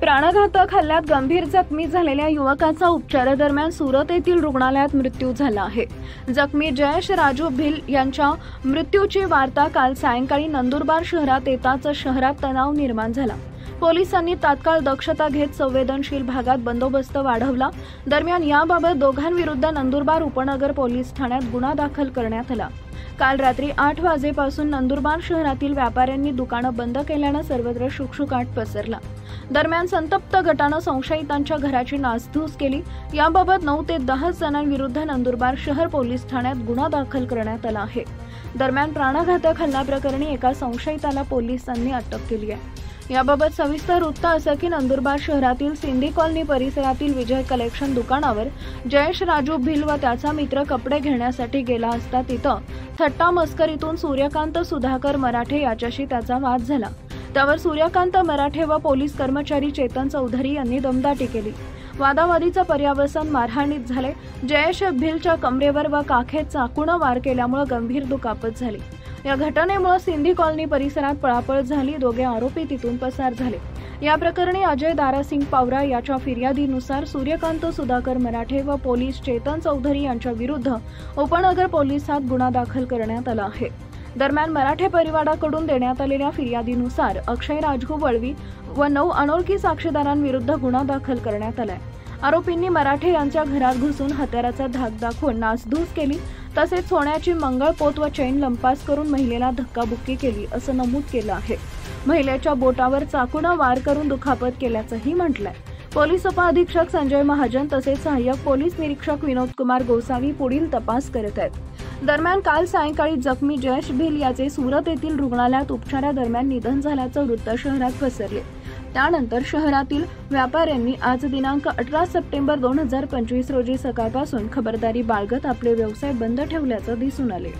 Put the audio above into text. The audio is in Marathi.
प्राणघातक हल्ल्यात गंभीर जखमी झालेल्या युवकाचा उपचारादरम्यान सुरत येथील रुग्णालयात मृत्यू झाला आहे। जखमी जयेश राजू भिल यांच्या मृत्यूची वार्ता काल सायंकाळी नंदुरबार शहरात येताच शहरात तणाव निर्माण झाला। पोलिसांनी तात्काळ दक्षता घेत संवेदनशील भागात बंदोबस्त वाढवला। दरम्यान याबाबत दोघांविरुद्ध नंदुरबार उपनगर पोलीस ठाण्यात गुन्हा दाखल करण्यात आला। काल रात्री 8 वाजेपासून नंदुरबार शहरातील व्यापाऱ्यांनी दुकानं बंद केल्याने सर्वत्र शुकशुकाट पसरला। दरम्यान संतप्त गटाने संशयितांच्या घराची नासधूस केली। याबाबत 9 ते 10 जणांविरुद्ध नंदुरबार शहर पोलीस ठाण्यात गुन्हा दाखल करण्यात आला आहे। दरम्यान प्राणघातक हल्ला प्रकरणी एका संशयिताला पोलिसांनी अटक केली आहे। याबाबत सविस्तर वृत्त असं की नंदुरबार शहरातील सिंधी कॉलनी परिसरातील विजय कलेक्शन दुकानावर जयेश राजू भिल व त्याचा मित्र कपडे घेण्यासाठी गेला असता तिथं थट्टा मस्करीतून सूर्यकांत सुधाकर मराठे याच्याशी त्याचा वाद झाला। त्यावर सूर्यकांत मराठे व पोलीस कर्मचारी चेतन चौधरी यांनी दमदाटी केली। वादावादीचं पर्यावसन मारहाणीत झाले। जयेश भिलच्या कमरेवर व काखेत चाकूने वार केल्यामुळे गंभीर दुखापत झाली। या घटनेमुळे सिंधी कॉलनी परिसरात पळापळ झाली। दोघे आरोपी तिथून पसार झाले। या प्रकरणी अजय दारासिंग पावरा याच्या फिर्यादीनुसार सूर्यकांत सुधाकर मराठे व पोलीस चेतन चौधरी यांच्या विरुद्ध उपनगर पोलिसात गुन्हा दाखल करण्यात आला आहे। दरम्यान मराठे परिवाराकडून देण्यात आलेल्या फिर्यादीनुसार अक्षय राजू वळवी व 9 अनोळखी साक्षीदारांविरुद्ध गुन्हा दाखल करण्यात आलाय। आरोपींनी मराठे यांच्या घरात घुसून हत्याराचा धाक दाखवून नासधूस केली। तसेच सोन्याची मंगळपोत व चैन लंपास करून महिलेला धक्काबुक्की केली असं नमूद केलं आहे। महिलेच्या बोटावर चाकूने वार करून दुखापत केल्याचंही म्हटलंय। पोलीस उपअधीक्षक संजय महाजन तसेच सहाय्यक पोलीस निरीक्षक विनोद कुमार गोसावी पुढील तपास करत आहेत। दरम्यान काल सायंकाळी जखमी जयेश भिल याचे सुरत येथील रुग्णालयात उपचारादरम्यान निधन झाल्याचं वृत्त शहरात पसरले। त्यानंतर शहरातील व्यापाऱ्यांनी आज दिनांक 18 सप्टेंबर 2025 रोजी सकाळपासून खबरदारी बाळगत आपले व्यवसाय बंद ठेवल्याचं दिसून आले।